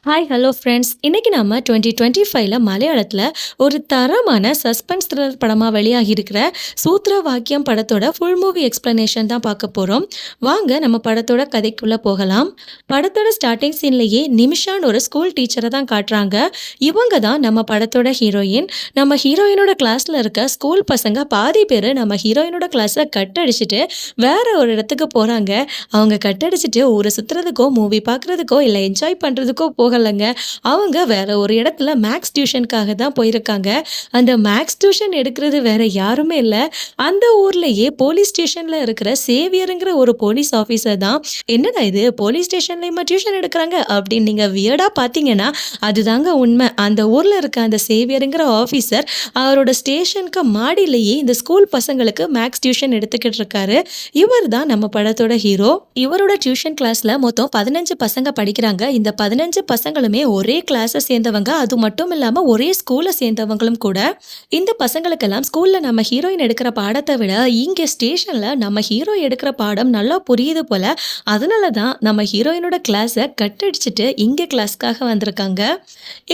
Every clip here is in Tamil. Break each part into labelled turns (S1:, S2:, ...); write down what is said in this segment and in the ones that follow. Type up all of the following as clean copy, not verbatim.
S1: Hi hello friends. இன்னைக்கு நம்ம 2025ல மலையாளத்துல ஒரு தரமான சஸ்பென்ஸ் த்ரில்லர் படமா வெளியாகியிருக்கிற சூத்ரவாக்கியம் படத்தோட ஃபுல் மூவி எக்ஸ்ப்ளனேஷன் தான் பார்க்க போறோம். வாங்க நம்ம படத்தோட கதைக்குள்ள போகலாம். படத்தோட ஸ்டார்ட்டிங் சீன்லயே நிமிஷான்னு ஒரு ஸ்கூல் டீச்சரை தான் காட்டுறாங்க. இவங்க தான் நம்ம படத்தோட ஹீரோயின். நம்ம ஹீரோயினோட கிளாஸ்ல இருக்க ஸ்கூல் பசங்க பாதி பேர் நம்ம ஹீரோயினோட கிளாஸை கட் அடிச்சுட்டு வேற ஒரு இடத்துக்கு போறாங்க. அவங்க கட் அடிச்சுட்டு ஊரை சுத்துறதுக்கோ மூவி பார்க்கறதுக்கோ இல்லை என்ஜாய் பண்றதுக்கோ போகலைங்க. அவங்க வேற ஒரு இடத்துல மேக்ஸ் டியூஷனுக்காக தான் போயிருக்காங்க. அந்த மேக்ஸ் டியூஷன் எடுக்கிறது வேற யாருமே இல்லை, அந்த ஊர்லயே போலீஸ் ஸ்டேஷன்ல இருக்கிற சேவியருங்கிற ஒரு போலீஸ் ஆஃபீஸர் தான். என்னடா இது போலீஸ் ஸ்டேஷன்லயுமா டியூஷன் எடுக்கிறாங்க அப்படின்னு நீங்க வியர்டா பார்த்தீங்கன்னா அதுதாங்க உண்மை. அந்த ஊர்ல இருக்க அந்த சேவியருங்கிற ஆஃபீஸர் அவரோட ஸ்டேஷனுக்கு மாடியிலேயே இந்த ஸ்கூல் பசங்களுக்கு மேக்ஸ் டியூஷன் எடுத்துக்கிட்டு இருக்காரு. இவர் தான் நம்ம படத்தோட ஹீரோ. இவரோட டியூஷன் கிளாஸ்ல மொத்தம் 15 பசங்க படிக்கிறாங்க. இந்த 15 பசங்களுமே ஒரே கிளாஸை சேர்ந்தவங்க, அது மட்டும் இல்லாம ஒரே ஸ்கூலை சேர்ந்தவங்களும் கூட. இந்த பசங்களுக்கெல்லாம் ஸ்கூல்ல நம்ம ஹீரோயின் எடுக்கிற பாடத்தை விட இங்க ஸ்டேஷன்ல நம்ம ஹீரோ எடுக்கிற பாடம் நல்லா புரியுது போல. அதனால தான் நம்ம ஹீரோயினோட கிளாஸை கட் அடிச்சுட்டு இங்க கிளாஸ்க்காக வந்திருக்காங்க.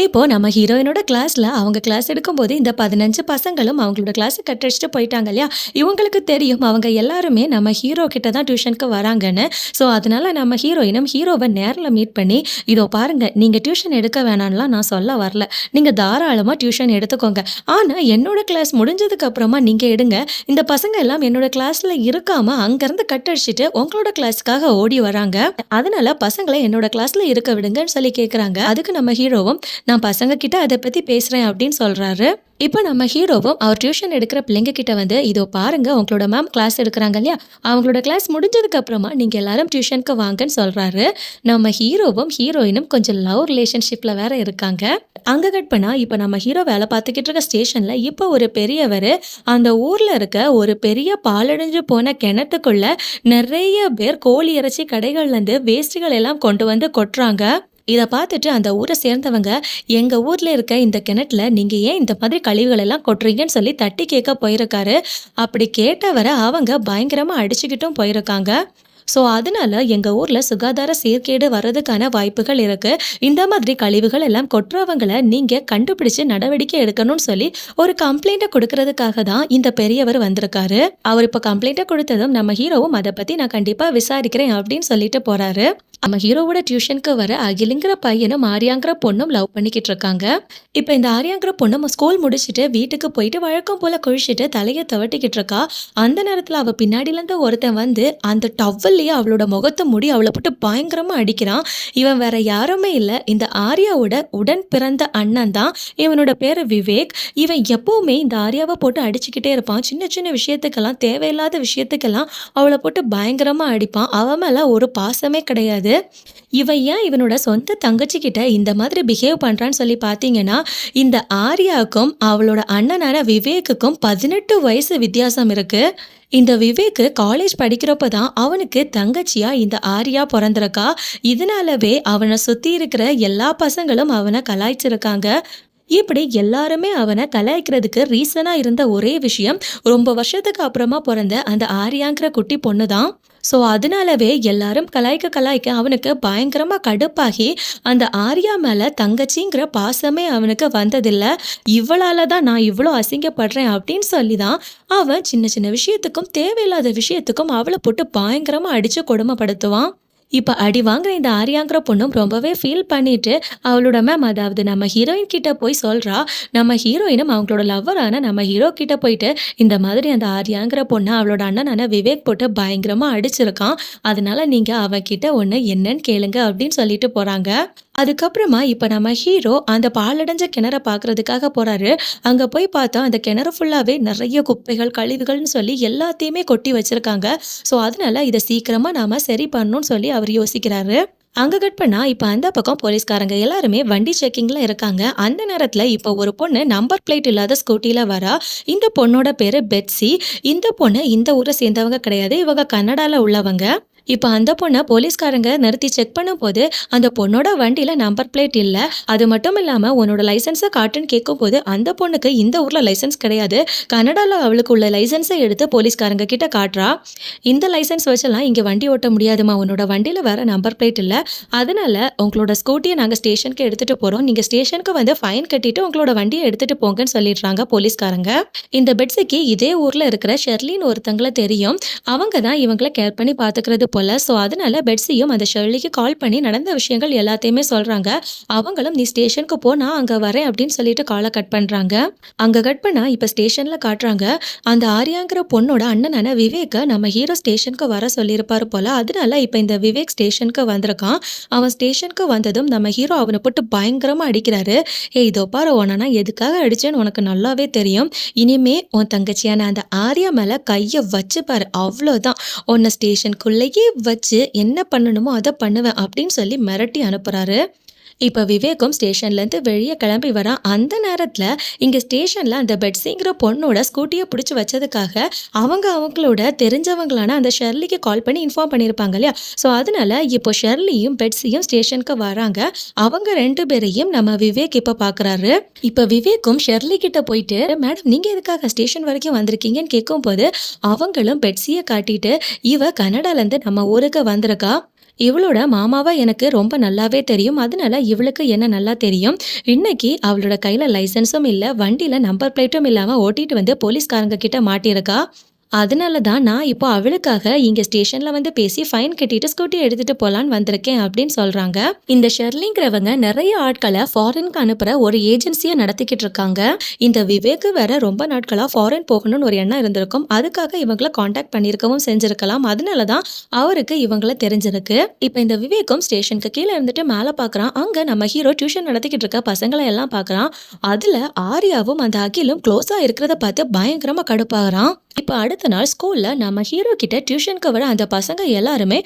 S1: இப்போ நம்ம ஹீரோயினோட கிளாஸ்ல அவங்க கிளாஸ் எடுக்கும்போது இந்த 15 பசங்களும் அவங்களோட கிளாஸை கட் அடிச்சுட்டு போயிட்டாங்க இல்லையா. இவங்களுக்கு தெரியும் அவங்க எல்லாருமே நம்ம ஹீரோ கிட்ட தான் டியூஷனுக்கு வராங்கன்னு. ஸோ அதனால நம்ம ஹீரோயினும் ஹீரோவை நேரில் மீட் பண்ணி, இதோ பாருங்க நீங்க டியூஷன் எடுக்க வேணாம்லாம் நான் சொல்ல வரல, நீங்க தாராளமா டியூஷன் எடுத்துக்கோங்க, ஆனா என்னோட கிளாஸ் முடிஞ்சதுக்கு அப்புறமா நீங்க எடுங்க. இந்த பசங்க எல்லாம் என்னோட கிளாஸ்ல இருக்காம அங்கிருந்து கட் அடிச்சுட்டு உங்களோட கிளாஸ்க்காக ஓடி வராங்க. அதனால பசங்களை என்னோட கிளாஸ்ல இருக்க விடுங்கன்னு சொல்லி கேட்குறாங்க. அதுக்கு நம்ம ஹீரோவும் நான் பசங்க கிட்ட அதை பத்தி பேசுறேன் அப்படின்னு சொல்றாரு. இப்போ நம்ம ஹீரோவும் அவர் டியூஷன் எடுக்கிற பிள்ளைங்க கிட்ட வந்து, இதோ பாருங்க உங்களோட மேம் கிளாஸ் எடுக்கிறாங்க இல்லையா, அவங்களோட கிளாஸ் முடிஞ்சதுக்கு அப்புறமா நீங்க எல்லாரும் டியூஷனுக்கு வாங்கன்னு சொல்றாரு. நம்ம ஹீரோவும் ஹீரோயினும் கொஞ்சம் லவ் ரிலேஷன்ஷிப்ல வேற இருக்காங்க. அங்க கட் பண்ணா இப்போ நம்ம ஹீரோ வேலை பார்த்துக்கிட்டு இருக்க ஸ்டேஷன்ல இப்போ ஒரு பெரியவர் அந்த ஊர்ல இருக்க ஒரு பெரிய பாலடைஞ்சு போன கிணத்துக்குள்ள நிறைய பேர் கோழி இறைச்சி கடைகள்ல இருந்து வேஸ்ட்டுகள் எல்லாம் கொண்டு வந்து கொட்டுறாங்க. இதை பார்த்துட்டு அந்த ஊரை சேர்ந்தவங்க, எங்க ஊர்ல இருக்க இந்த கிணத்துல நீங்க ஏன் இந்த மாதிரி கழிவுகள் எல்லாம் கொட்டுறீங்கன்னு சொல்லி தட்டி கேட்க போயிருக்காரு. அப்படி கேட்டவரை அவங்க பயங்கரமா அடிச்சுக்கிட்டும் போயிருக்காங்க. ஸோ அதனால எங்கள் ஊரில் சுகாதார சீர்கேடு வர்றதுக்கான வாய்ப்புகள் இருக்குது. இந்த மாதிரி கழிவுகள் எல்லாம் கொட்டுறவங்களை நீங்கள் கண்டுபிடிச்சு நடவடிக்கை எடுக்கணும்னு சொல்லி ஒரு கம்ப்ளைண்ட்டை கொடுக்கறதுக்காக தான் இந்த பெரியவர் வந்திருக்காரு. அவர் இப்போ கம்ப்ளைண்ட்டை கொடுத்ததும் நம்ம ஹீரோவும் அதை பற்றி நான் கண்டிப்பாக விசாரிக்கிறேன் அப்படின்னு சொல்லிட்டு போகிறாரு. நம்ம ஹீரோவோட டியூஷனுக்கு வர அகிலுங்கிற பையனும் ஆரியாங்கிற பொண்ணும் லவ் பண்ணிக்கிட்டு இருக்காங்க. இப்போ இந்த ஆரியாங்கிற பொண்ணும் ஸ்கூல் முடிச்சுட்டு வீட்டுக்கு போயிட்டு வழக்கம் போல குளிச்சுட்டு தலையை துவட்டிக்கிட்டு இருக்கா. அந்த நேரத்தில் அவள் பின்னாடிலேருந்து ஒருத்தன் வந்து அந்த டவல்லையே அவளோட முகத்தை மூடி அவளை போட்டு பயங்கரமாக அடிக்கிறான். இவன் வேற யாருமே இல்லை, இந்த ஆரியாவோட உடன் பிறந்த அண்ணன் தான். இவனோட பேர் விவேக். இவன் எப்பவுமே இந்த ஆரியாவை போட்டு அடிச்சுக்கிட்டே இருப்பான். சின்ன சின்ன விஷயத்துக்கெல்லாம், தேவையில்லாத விஷயத்துக்கெல்லாம் அவளை போட்டு பயங்கரமாக அடிப்பான். அவன் மேலே ஒரு பாசமே கிடையாது. இவன் ஏன் இவனோட சொந்த தங்கச்சி கிட்ட இந்த மாதிரி பிஹேவ் பண்றான்னு சொல்லி பார்த்தீங்கன்னா, இந்த ஆரியாவுக்கும் அவளோட அண்ணனான விவேக்குக்கும் 18 வயசு வித்தியாசம் இருக்கு. இந்த விவேக்கு காலேஜ் படிக்கிறப்ப தான் அவனுக்கு தங்கச்சியா இந்த ஆரியா பிறந்திருக்கா. இதனாலவே அவனை சுத்தி இருக்கிற எல்லா பசங்களும் அவனை கலாய்ச்சிருக்காங்க. இப்படி எல்லாருமே அவனை கலாய்க்கிறதுக்கு ரீசனா இருந்த ஒரே விஷயம், ரொம்ப வருஷத்துக்கு அப்புறமா பிறந்த அந்த ஆரியாங்கிற குட்டி பொண்ணு தான். ஸோ அதனாலவே எல்லாரும் கலாய்க்க அவனுக்கு பயங்கரமா கடுப்பாகி அந்த ஆரியா மேல தங்கச்சிங்கிற பாசமே அவனுக்கு வந்ததில்லை. இவளால தான் நான் இவ்வளோ அசிங்கப்படுறேன் அப்படின்னு சொல்லி தான் அவன் சின்ன சின்ன விஷயத்துக்கும் தேவையில்லாத விஷயத்துக்கும் அவளை போட்டு பயங்கரமா அடிச்சு கொடுமைப்படுத்துவான். இப்போ அடி வாங்குற இந்த ஆரியாங்கிற பொண்ணும் ரொம்பவே ஃபீல் பண்ணிட்டு அவளோட மேம், அதாவது நம்ம ஹீரோயின் கிட்ட போய் சொல்றா. நம்ம ஹீரோயினும் அவங்களோட லவ்வரான நம்ம ஹீரோ கிட்ட போயிட்டு, இந்த மாதிரி அந்த ஆரியாங்கிற பொண்ணை அவளோட அண்ணனான விவேக் போட்டு பயங்கரமா அடிச்சிருக்கான், அதனால நீங்க அவகிட்ட ஒன்று என்னன்னு கேளுங்க அப்படின்னு சொல்லிட்டு போறாங்க. அதுக்கப்புறமா இப்போ நம்ம ஹீரோ அந்த பாலடைஞ்ச கிணற பார்க்கறதுக்காக போறாரு. அங்கே போய் பார்த்தா அந்த கிணறு ஃபுல்லாகவே நிறைய குப்பைகள் கழிவுகள்னு சொல்லி எல்லாத்தையுமே கொட்டி வச்சிருக்காங்க. ஸோ அதனால இதை சீக்கிரமா நாம சரி பண்ணணும்னு சொல்லி அவர் யோசிக்கிறாரு. அங்கே கட் பண்ணா இப்போ அந்த பக்கம் போலீஸ்காரங்க எல்லாருமே வண்டி செக்கிங்ல இருக்காங்க. அந்த நேரத்தில் இப்போ ஒரு பொண்ணு நம்பர் பிளேட் இல்லாத ஸ்கூட்டியில் வரா. இந்த பொண்ணோட பேரு பெட்ஸி. இந்த பொண்ணு இந்த ஊரை சேர்ந்தவங்க கிடையாது, இவங்க கன்னடால உள்ளவங்க. இப்ப அந்த பொண்ண போலீஸ்காரங்க நிறுத்தி செக் பண்ணும்போது, அந்த பொண்ணோட வண்டியில நம்பர் பிளேட் இல்ல. அது மட்டும் இல்லாம உன்னோட லைசென்ஸ காட்டுன்னு கேட்கும்போது, அந்த பொண்ணுக்கு இந்த ஊர்ல லைசென்ஸ் கிடையாது. கனடால அவளுக்கு உள்ள லைசென்ஸ எடுத்து போலீஸ்காரங்க கிட்ட காட்டுறா. இந்த லைசென்ஸ் வச்செல்லாம் இங்க வண்டி ஓட்ட முடியாதும்மா. உன்னோட வண்டியில வேற நம்பர் பிளேட் இல்ல. அதனால உங்களோட ஸ்கூட்டிய நாங்க ஸ்டேஷனுக்கு எடுத்துட்டு போறோம். நீங்க ஸ்டேஷனுக்கு வந்து ஃபைன் கட்டிட்டு உங்களோட வண்டிய எடுத்துட்டு போங்கன்னு சொல்லிடுறாங்க போலீஸ்காரங்க. இந்த பெட்ஸிக்கு இதே ஊர்ல இருக்கிற ஷெர்லின்னு ஒருத்தங்கள தெரியும். அவங்க தான் இவங்கள கேர் பண்ணி பார்த்துக்கிறது போல. ஸோ அதனால பெட்ஸியும் அந்த ஷெர்லிக்கு கால் பண்ணி நடந்த விஷயங்கள் எல்லாத்தையுமே சொல்றாங்க. அவங்களும் நீ ஸ்டேஷனுக்கு போ, நான் அங்க வரேன் அப்படின்னு சொல்லிட்டு கால கட் பண்றாங்க. அங்க கட் பண்ணா இப்ப ஸ்டேஷன்ல காட்டுறாங்க. அந்த ஆர்யாங்கிற பொண்ணோட அண்ணனான விவேக்க நம்ம ஹீரோ ஸ்டேஷனுக்கு வர சொல்லியிருப்பாரு போல. அதனால இப்ப இந்த விவேக் ஸ்டேஷனுக்கு வந்திருக்கான். அவன் ஸ்டேஷனுக்கு வந்ததும் நம்ம ஹீரோ அவனை போட்டு பயங்கரமா அடிக்கிறாரு. ஏய் இதோ பாரு, உன்னை நான் எதுக்காக அடிச்சேன்னு உனக்கு நல்லாவே தெரியும். இனிமே உன் தங்கச்சியான அந்த ஆர்யா மேல கைய வச்சு பாரு, அவ்வளோதான். உன்னை ஸ்டேஷனுக்குள்ளேயே வச்சு என்ன பண்ணணுமோ அதை பண்ணுவேன் அப்படின்னு சொல்லி மிரட்டி அனுப்புறாரு. இப்ப விவேக்கும் ஸ்டேஷன்லேருந்து வெளியே கிளம்பி வரான். அந்த நேரத்துல இங்க ஸ்டேஷன்ல அந்த பெட்ஸிங்கிற பொண்ணோட ஸ்கூட்டியை பிடிச்சி வச்சதுக்காக அவங்களோட தெரிஞ்சவங்களான அந்த ஷெர்லிக்கு கால் பண்ணி இன்ஃபார்ம் பண்ணியிருப்பாங்க இல்லையா. ஸோ அதனால இப்போ ஷெர்லியும் பெட்ஸியும் ஸ்டேஷனுக்கு வராங்க. அவங்க 2 பேரையும் நம்ம விவேக் இப்போ பார்க்குறாரு. இப்போ விவேக்கும் ஷெர்லி கிட்ட போயிட்டு, மேடம் நீங்க எதுக்காக ஸ்டேஷன் வரைக்கும் வந்திருக்கீங்கன்னு கேட்கும்போது, அவங்களும் பெட்ஸியை காட்டிட்டு, இவ கனடாலேருந்து நம்ம ஊருக்கு வந்திருக்கா. இவளோட மாமாவா எனக்கு ரொம்ப நல்லாவே தெரியும். அதனால இவளுக்கு என்ன நல்லா தெரியும். இன்னைக்கு அவளோட கையில லைசென்ஸும் இல்ல, வண்டியில நம்பர் பிளேட்டும் இல்லாம ஓட்டிட்டு வந்து போலீஸ்காரங்க கிட்ட மாட்டியிருக்கா. அதனால தான் நான் இப்போ அவளுக்காக இங்க ஸ்டேஷன்ல வந்து பேசி ஃபைன் கட்டிட்டு ஸ்கூட்டி எடுத்துட்டு போலான்னு வந்திருக்கேன் அப்படின்னு சொல்றாங்க. இந்த ஷெர்லிங்கிறவங்க நிறைய ஆட்களை ஃபாரினுக்கு அனுப்புற ஒரு ஏஜென்சியை நடத்திக்கிட்டு இருக்காங்க. இந்த விவேக்கு வேற ரொம்ப நாட்களா ஃபாரின் போகணும்னு ஒரு எண்ணம் இருந்திருக்கும். அதுக்காக இவங்கள காண்டாக்ட் பண்ணியிருக்கவும் செஞ்சிருக்கலாம். அதனாலதான் அவருக்கு இவங்கள தெரிஞ்சிருக்கு. இப்ப இந்த விவேக்கும் ஸ்டேஷனுக்கு கீழே இருந்துட்டு மேல பாக்குறான். அங்க நம்ம ஹீரோ டியூஷன் நடத்திக்கிட்டு இருக்க பசங்களை எல்லாம் பாக்குறான். அதுல ஆர்யாவும் அந்த அகிலும் க்ளோஸா இருக்கிறத பார்த்து பயங்கரமா கடுப்பாகிறான். இப்போ அடுத்த நாள் ஸ்கூல்ல நம்ம ஹீரோ கிட்ட டியூஷனுக்கு வர அந்த பசங்க எல்லாருமே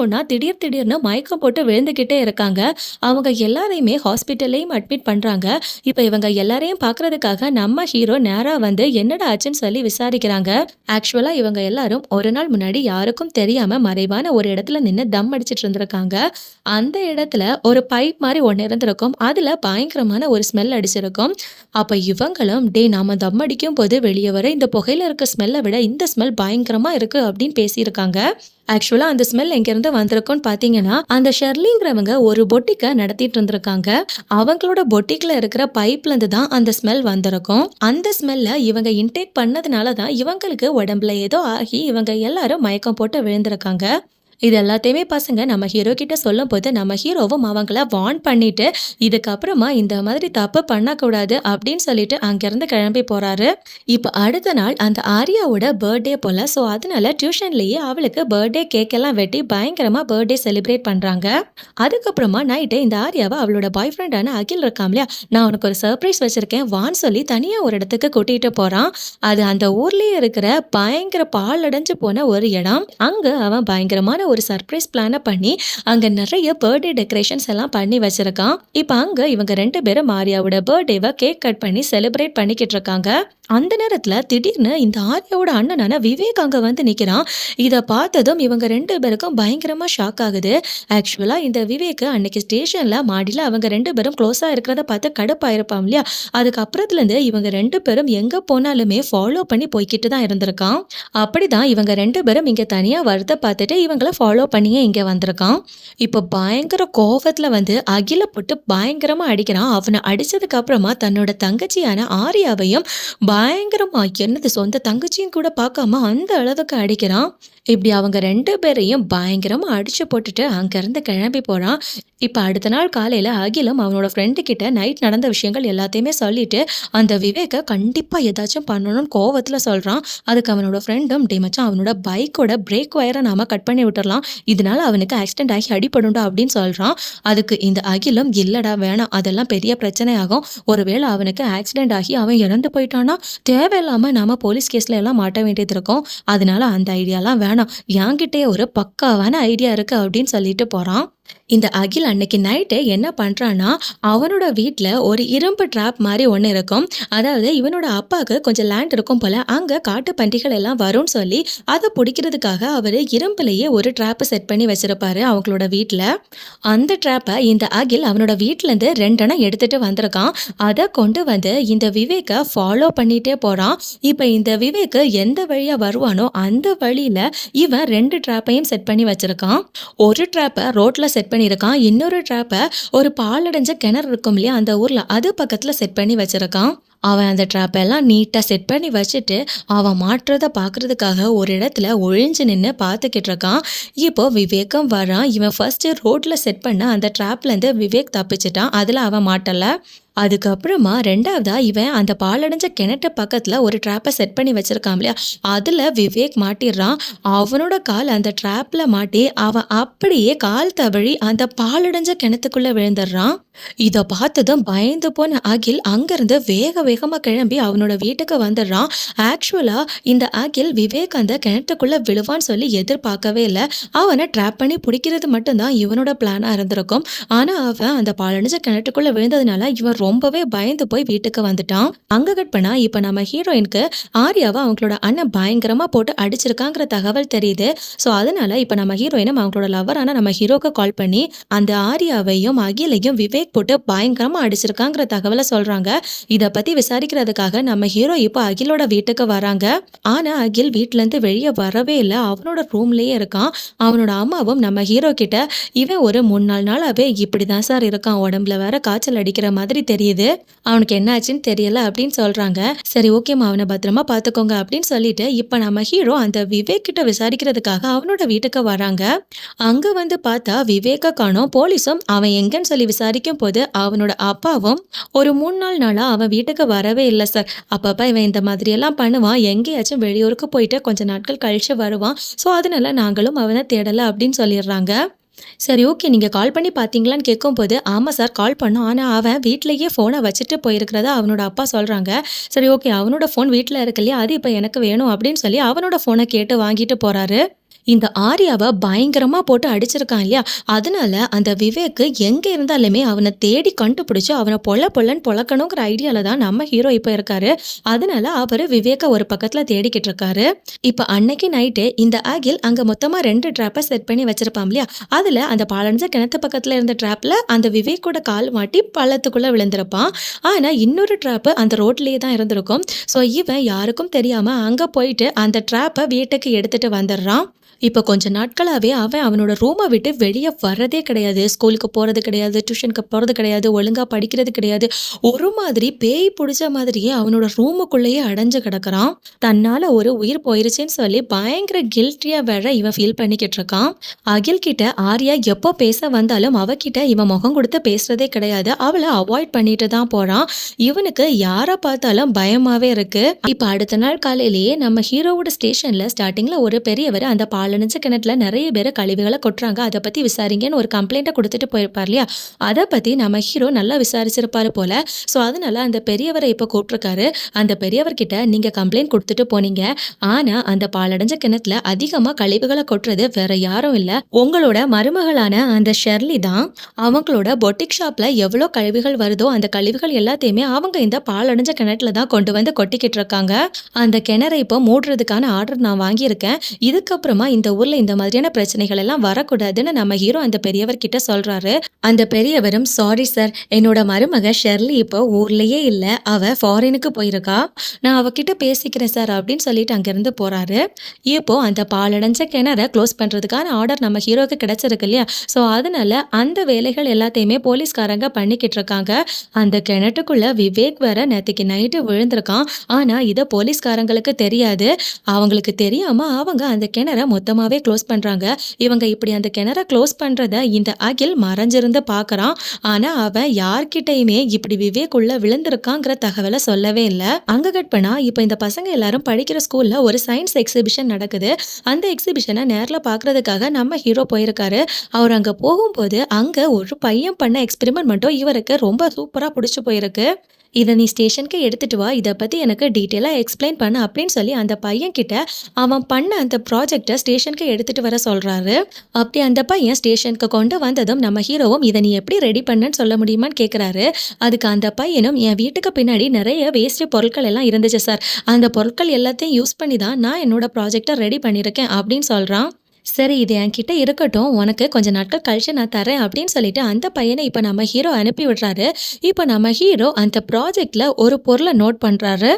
S1: ஒன்னா திடீர்னு மயக்கம் போட்டு விழுந்துகிட்டே இருக்காங்க. அவங்க எல்லாரையுமே ஹாஸ்பிட்டல்லையும் அட்மிட் பண்றாங்க. இப்போ இவங்க எல்லாரையும் பார்க்கறதுக்காக நம்ம ஹீரோ நேரா வந்து என்னடா ஆச்சுன்னு சொல்லி விசாரிக்கிறாங்க. ஆக்சுவலா இவங்க எல்லாரும் ஒரு நாள் முன்னாடி யாருக்கும் தெரியாம மறைவான ஒரு இடத்துல நின்று தம் அடிச்சிட்டு இருந்திருக்காங்க. அந்த இடத்துல ஒரு பைப் மாதிரி ஒன்று இருந்திருக்கும். அதுல பயங்கரமான ஒரு ஸ்மெல் அடிச்சிருக்கும். அப்ப இவங்களும் நாம தம் அடிக்கும் போது வெளியே வர இந்த புகையில இருக்க ஸ்மெல்லை விட இந்த ஸ்மெல் பயங்கரமா இருக்கு அப்படின்னு பேசியிருக்காங்க. ஆக்சுவலா அந்த ஸ்மெல் எங்கிருந்து வந்திருக்கும்னு பாத்தீங்கன்னா, அந்த ஷெர்லிங்கிறவங்க ஒரு பொட்டிக்கை நடத்திட்டு இருந்திருக்காங்க. அவங்களோட பொட்டிக்ல இருக்கிற பைப்ல இருந்து தான் அந்த ஸ்மெல் வந்திருக்கும். அந்த ஸ்மெல்ல இவங்க இன்டேக் பண்ணதுனால தான் இவங்களுக்கு உடம்புல ஏதோ ஆகி இவங்க எல்லாரும் மயக்கம் போட்டு விழுந்திருக்காங்க. இது எல்லாத்தையுமே பசங்க நம்ம ஹீரோ கிட்ட சொல்லும் போது நம்ம ஹீரோவும் அவங்கள வார்ன் பண்ணிட்டு, இதுக்கப்புறமா இந்த மாதிரி தப்பு பண்ணக்கூடாது அப்படின்னு சொல்லிட்டு அங்கிருந்து கிளம்பி போறாரு. இப்போ அடுத்த நாள் அந்த ஆர்யாவோட பர்த்டே போல. ஸோ அதனால டியூஷன்லயே அவளுக்கு பர்த்டே கேக் எல்லாம் வெட்டி பயங்கரமா பர்த்டே செலிப்ரேட் பண்றாங்க. அதுக்கப்புறமா நைட்டு இந்த ஆர்யாவை அவளோட பாய் ஃப்ரெண்டான அகில் இருக்காம் இல்லையா, நான் உனக்கு ஒரு சர்ப்ரைஸ் வச்சிருக்கேன் வான்னு சொல்லி தனியா ஒரு இடத்துக்கு கூட்டிட்டு போறான். அது அந்த ஊர்லயே இருக்கிற பயங்கர பால் அடைஞ்சு போன ஒரு இடம். அங்க அவன் பயங்கரமான ஒரு சர்ப்ரைஸ் பிளான பண்ணி அங்க நிறைய பர்த்டே டெக்கரேஷன்ஸ் எல்லாம் பண்ணி வச்சிருக்கான். இப்ப அங்க இவங்க 2 பேரும் ஆர்யாவோட பர்த்டேவை கேக் கட் பண்ணி செலிப்ரேட் பண்ணிக்கிட்டு இருக்காங்க. அந்த நேரத்துல திடீர்னு இந்த ஆர்யாவோட அண்ணனான விவேக் அங்க வந்து நிக்கிறான். இதை பார்த்ததும் இவங்க 2 பேருக்கும் பயங்கரமா ஷாக் ஆகுது. ஆக்சுவலா இந்த விவேக் அன்னைக்கு ஸ்டேஷன்ல மாடியில அவங்க 2 பேரும் க்ளோஸா இருக்கிறத பார்த்து கடுப்பாயிருப்பான் இல்லையா. அதுக்கப்புறத்துல இருந்து இவங்க 2 பேரும் எங்க போனாலுமே ஃபாலோ பண்ணி போய்கிட்டு தான் இருந்திருக்கான். அப்படிதான் இவங்க 2 பேரும் இங்க தனியா வரத பார்த்துட்டு இவங்கள ஃபாலோ பண்ணியே இங்க வந்திருக்கான். இப்போ பயங்கர கோவத்துல வந்து அகில போட்டு பயங்கரமா அடிக்கிறான். அவனை அடிச்சதுக்கு அப்புறமா தன்னோட தங்கச்சியான ஆர்யாவையும் பயங்கரமா, என்னது சொந்த தங்கச்சியும் கூட பார்க்காம அந்த அளவுக்கு அடிக்கிறான். இப்படி அவங்க 2 பேரையும் பயங்கரமா அடிச்சு போட்டுட்டு அங்கிருந்து கிளம்பி போறான். இப்ப அடுத்த நாள் காலையில அகிலும் அவனோட ஃப்ரெண்டு கிட்ட நைட் நடந்த விஷயங்கள் எல்லாத்தையுமே சொல்லிட்டு அந்த விவேக்க கண்டிப்பா ஏதாச்சும் பண்ணணும்னு கோவத்துல சொல்றான். அதுக்கு அவனோட ஃப்ரெண்டும், மச்சான் அவனோட பைக்கோட பிரேக் வயரை நாம கட் பண்ணி விட்டுறலாம், இதனால அவனுக்கு ஆக்சிடென்ட் ஆகி அடிபடும்டா அப்படின்னு சொல்றான். அதுக்கு இந்த அகிலும், இல்லடா வேணாம், அதெல்லாம் பெரிய பிரச்சனை ஆகும், ஒருவேளை அவனுக்கு ஆக்சிடென்ட் ஆகி அவன் இறந்து போயிட்டானா தேவையில்லாம நாம போலீஸ் கேஸ்ல எல்லாம் மாட்ட வேண்டியது இருக்கும், அதனால அந்த ஐடியாலாம் வேணாம், என்கிட்டயே ஒரு பக்காவான ஐடியா இருக்கு அப்படின்னு சொல்லிட்டு போறான். இந்த அகில் அன்னைக்கு நைட்டு என்ன பண்றான்னா, அவனோட வீட்ல ஒரு இரும்பு ட்ராப் மாரி ஒண்ணு இருக்கும். அதாவது இவனோட அப்பாக்கு கொஞ்சம் லேண்ட் இருக்கும் போல. அங்க காட்டு பன்றிகள் எல்லாம் வரும்னு சொல்லி, அத புடிக்கிறதுக்காக அவரு இரும்புலயே ஒரு ட்ராப் செட் பண்ணி வச்சிருப்பாரு அவங்களோட வீட்ல. அந்த ட்ராப்ப இந்த அகில் அவனோட வீட்லருந்து 2 அணா எடுத்துட்டு வந்திருக்கான். அத கொண்டு வந்து இந்த விவேக்க ஃபாலோ பண்ணிட்டே போறான். இப்ப இந்த விவேக் எந்த வழியா வருவானோ, அந்த வழியில இவன் 2 ட்ராப்பையும் செட் பண்ணி வச்சிருக்கான். ஒரு ட்ராப்ப ரோட்ல செட் பண்ணியிருக்கான். இன்னொரு ட்ராப்ப ஒரு பாழடைஞ்ச கிணறு இருக்கும் இல்லையா? அந்த ஊர்ல அது பக்கத்துல செட் பண்ணி வச்சிருக்கான். அவன் அந்த ட்ராப் எல்லாம் நீட்டா செட் பண்ணி வச்சுட்டு, அவன் மாட்றத பார்க்கறதுக்காக ஒரு இடத்துல ஒளிஞ்சு நின்னு பார்த்துக்கிட்டு இருக்கான். இப்போ விவேக்கும் வரான். இவன் ஃபர்ஸ்ட் ரோட்ல செட் பண்ண அந்த ட்ராப்லேருந்து விவேக் தப்பிச்சுட்டான். அதுல அவன் மாட்டல. அதுக்கப்புறமா 2வதா இவன் அந்த பாழடைஞ்ச கிணட்டு பக்கத்துல ஒரு ட்ராப்ப செட் பண்ணி வச்சிருக்கான் இல்லையா? அதுல விவேக் மாட்டிடுறான். அவனோட கால் அந்த ட்ராப்ல மாட்டி, அவன் அப்படியே கால் தவறி அந்த பாழடைஞ்ச கிணத்துக்குள்ள விழுந்துடுறான். இத பார்த்ததும் பயந்து போன அகில் அங்கிருந்து வேக வேகமா கிளம்பி அவனோட வீட்டுக்கு வந்துடுறான். ஆக்சுவலா இந்த அகில் விவேக் அந்த கிணத்துக்குள்ள விழுவான்னு சொல்லி எதிர்பார்க்கவே இல்ல. அவனை ட்ராப் பண்ணி பிடிக்கிறது மட்டும்தான் இவனோட பிளானா இருந்திருக்கும். ஆனா அவன் அந்த பாழடைஞ்ச கிணட்டுக்குள்ள விழுந்ததுனால இவன் ரொம்பவே பயந்து போய் வீட்டுக்கு வந்துட்டான். அங்க கட் பண்ணா இப்ப நம்ம ஹீரோயினுக்கு ஆர்யாவை அவங்களோட அண்ணன் பயங்கரமா போட்டு அடிச்சிருக்காங்கிற தகவல் தெரியுது. ஸோ அதனால இப்ப நம்ம ஹீரோயினும் அவங்களோட லவரான நம்ம ஹீரோக்கு கால் பண்ணி அந்த ஆர்யாவையும் அகிலையும் விவேக் போட்டு பயங்கரமா அடிச்சிருக்காங்கிற தகவலை சொல்றாங்க. இத பத்தி விசாரிக்கிறதுக்காக நம்ம ஹீரோ இப்போ அகிலோட வீட்டுக்கு வராங்க. ஆனா அகில் வீட்ல இருந்து வெளியே வரவே இல்லை. அவனோட ரூம்லயே இருக்கான். அவனோட அம்மாவும் நம்ம ஹீரோ கிட்ட இவன் ஒரு 3-4 நாளாவே இப்படிதான் சார் இருக்கான். உடம்புல வேற காய்ச்சல் அடிக்கிற மாதிரி தெரியுது. அவனுக்கு என்ன ஆச்சுன்னு தெரியல அப்படின்னு சொல்றாங்க. சரி ஓகேம்மா, அவனை பத்திரமா பார்த்துக்கோங்க அப்படின்னு சொல்லிட்டு இப்ப நம்ம ஹீரோ அந்த விவேக் கிட்ட விசாரிக்கிறதுக்காக அவனோட வீட்டுக்கு வராங்க. அங்க வந்து பார்த்தா விவேக்க காணோம். போலீஸும் அவன் எங்கன்னு சொல்லி விசாரிக்கும் போது அவனோட அப்பாவும் ஒரு 3-4 நாளா அவன் வீட்டுக்கு வரவே இல்லை சார். அப்பப்ப இவன் இந்த மாதிரி எல்லாம் பண்ணுவான். எங்கேயாச்சும் வெளியூருக்கு போயிட்டு கொஞ்ச நாட்கள் கழிச்சு வருவான். ஸோ அதனால நாங்களும் அவனை தேடலை அப்படின்னு சொல்லிடுறாங்க. சரி ஓகே, நீங்க கால் பண்ணி பார்த்தீங்களான்னு கேட்கும்போது, ஆமா சார் கால் பண்ணோம். ஆனா அவன் வீட்லயே ஃபோன வச்சுட்டு போயிருக்கிறதா அவனோட அப்பா சொல்றாங்க. சரி ஓகே, அவனோட ஃபோன் வீட்ல இருக்கு இல்லையா? அது இப்ப எனக்கு வேணும் அப்படின்னு சொல்லி அவனோட ஃபோன கேட்டு வாங்கிட்டு போறாரு. இந்த ஆர்யாவை பயங்கரமா போட்டு அடிச்சிருக்கான் இல்லையா? அதனால அந்த விவேக் எங்க இருந்தாலுமே அவனை தேடி கண்டுபிடிச்சு அவனை பொல்லன்னு பொழக்கணுங்கிற ஐடியால தான் நம்ம ஹீரோ இப்ப இருக்காரு. அதனால அவரு விவேக்க ஒரு பக்கத்துல தேடிக்கிட்டு இருக்காரு. இப்ப அன்னைக்கு நைட்டு இந்த அகில் அங்க மொத்தமா 2 ட்ராப்பை செட் பண்ணி வச்சிருப்பான் இல்லையா? அதுல அந்த பாழடைஞ்ச கிணத்து பக்கத்துல இருந்த ட்ராப்ல அந்த விவேக்கோட கால் மாட்டி பள்ளத்துக்குள்ள விழுந்திருப்பான். ஆனா இன்னொரு ட்ராப் அந்த ரோட்லயே தான் இருந்திருக்கும். ஸோ இவன் யாருக்கும் தெரியாம அங்க போயிட்டு அந்த ட்ராப்பை வீட்டுக்கு எடுத்துட்டு வந்துடுறான். இப்ப கொஞ்ச நாட்களாவே அவன் அவனோட ரூமை விட்டு வெளியே வர்றதே கிடையாது. ஸ்கூலுக்கு போறது கிடையாது, டியூஷனுக்கு போறது கிடையாது, ஒழுங்கா படிக்கிறது கிடையாது. ஒரு மாதிரி பேய் பிடிச்ச மாதிரியே அவனோட ரூமுக்குள்ளேயே அடைஞ்சு கிடக்குறான். தன்னால ஒரு உயிர் போயிருச்சுன்னு சொல்லி பயங்கர கில்ட்டியா வேற இவன் ஃபீல் பண்ணிக்கிட்டு இருக்கான். அகில் கிட்ட ஆர்யா எப்போ பேச வந்தாலும் அவகிட்ட இவன் முகம் கொடுத்து பேசுறதே கிடையாது. அவளை அவாய்ட் பண்ணிட்டு தான் போறான். இவனுக்கு யாரை பார்த்தாலும் பயமாவே இருக்கு. இப்ப அடுத்த நாள் காலையிலேயே நம்ம ஹீரோவோட ஸ்டேஷன்ல ஸ்டார்டிங்ல ஒரு பெரியவர் அந்த பாழடைஞ்ச கிணத்துல நிறைய பேர் கழிவுகளை கொட்டுறாங்க, அதை பத்தி விசாரிங்கன்னு ஒரு கம்ப்ளைண்ட்டை கொடுத்துட்டு போயிருப்பார் இல்லையா? அதை பத்தி நம்ம ஹீரோ நல்லா விசாரிச்சிருப்பாரு போல. ஸோ அதனால அந்த பெரியவரை இப்போ கூப்பிட்டுருக்காரு. அந்த பெரியவர்கிட்ட நீங்க கம்ப்ளைண்ட் கொடுத்துட்டு போனீங்க, ஆனா அந்த பாழடைஞ்ச கிணத்துல அதிகமா கழிவுகளை கொட்டுறது வேற யாரும் இல்ல, உங்களோட மருமகளான அந்த ஷெர்லி தான். அவங்களோட பொட்டிக் ஷாப்ல எவ்வளோ கழிவுகள் வருதோ அந்த கழிவுகள் எல்லாத்தையுமே அவங்க இந்த பாழடைஞ்ச கிணத்துல தான் கொண்டு வந்து கொட்டிக்கிட்டு இருக்காங்க. அந்த கிணறை இப்போ மூடுறதுக்கான ஆர்டர் நான் வாங்கியிருக்கேன். இதுக்கப்புறமா இந்த ஊர்ல இந்த மாதிரியான பிரச்சனைகள் எல்லாம் வரக்கூடாதுன்னு நம்ம ஹீரோ அந்த பெரியவர் கிட்ட சொல்றாரு. அந்த பெரியவரும் சாரி சார், என்னோட மருமக ஷெர்லி இப்போ ஊர்லயே இல்ல, அவ ஃபாரினுக்கு போயிருக்கா, நான் அவகிட்ட பேசிக்கிறேன் சார் அப்படின்னு சொல்லிட்டு அங்கிருந்து போறாரு. இப்போ அந்த பாழடைஞ்ச கிணற க்ளோஸ் பண்றதுக்கான ஆர்டர் நம்ம ஹீரோக்கு கிடைச்சிருக்கு இல்லையா? ஸோ அதனால அந்த வேலைகள் எல்லாத்தையுமே போலீஸ்காரங்க பண்ணிக்கிட்டு இருக்காங்க. அந்த கிணட்டுக்குள்ள விவேக் வேற நேற்றுக்கு நைட்டு விழுந்திருக்கான். ஆனா இதை போலீஸ்காரங்களுக்கு தெரியாது. அவங்களுக்கு தெரியாம அவங்க அந்த கிணற மொத்தமாவே க்ளோஸ் பண்றாங்க. இவங்க இப்படி அந்த கிணற க்ளோஸ் பண்றத இந்த அகில் மறைஞ்சிருந்து பார்க்கறான். ஆனா அவன் யார்கிட்டயுமே இப்படி விவேக் உள்ள விழுந்திருக்காங்கிற தகவலை சொல்லவே இல்லை. அங்க கட் பண்ணா இப்ப இந்த பசங்க எல்லாரும் படிக்கிற ஸ்கூல்ல ஒரு சயின்ஸ் எக்ஸிபிஷன் நடக்குது. அந்த எக்ஸிபிஷனை நேர்ல பாக்குறதுக்காக நம்ம ஹீரோ போயிருக்காரு. அவர் அங்க போகும்போது அங்க ஒரு பையன் பண்ண எக்ஸ்பெரிமெண்ட் மட்டும் இவருக்கு ரொம்ப சூப்பரா பிடிச்சு போயிருக்கு. இதை நீ ஸ்டேஷனுக்கு எடுத்துட்டு வா, இதை பத்தி எனக்கு டீட்டெயிலாக எக்ஸ்பிளைன் பண்ண அப்படின்னு சொல்லி அந்த பையன் கிட்ட அவன் பண்ண அந்த ப்ராஜெக்டை ஸ்டேஷனுக்கு எடுத்துட்டு வர சொல்றாரு. அப்படி அந்த பையன் ஸ்டேஷனுக்கு கொண்டு வந்ததும் நம்ம ஹீரோவும் இதை நீ எப்படி ரெடி பண்ணன்னு சொல்ல முடியுமான்னு கேட்குறாரு. அதுக்கு அந்த பையனும் என் வீட்டுக்கு பின்னாடி நிறைய வேஸ்ட் பொருட்கள் எல்லாம் இருந்துச்சு சார். அந்த பொருட்கள் எல்லாத்தையும் யூஸ் பண்ணி தான் நான் என்னோட ப்ராஜெக்டை ரெடி பண்ணியிருக்கேன் அப்படின்னு சொல்கிறான். சரி இது என்கிட்ட இருக்கட்டும், உனக்கு கொஞ்ச நாட்கள் கழிச்சு நான் தரேன் அப்படின்னு சொல்லிட்டு அந்த பையனை இப்போ நம்ம ஹீரோ அனுப்பி விடுறாரு. இப்போ நம்ம ஹீரோ அந்த ப்ராஜெக்ட்ல ஒரு பொருளை நோட் பண்ணுறாரு.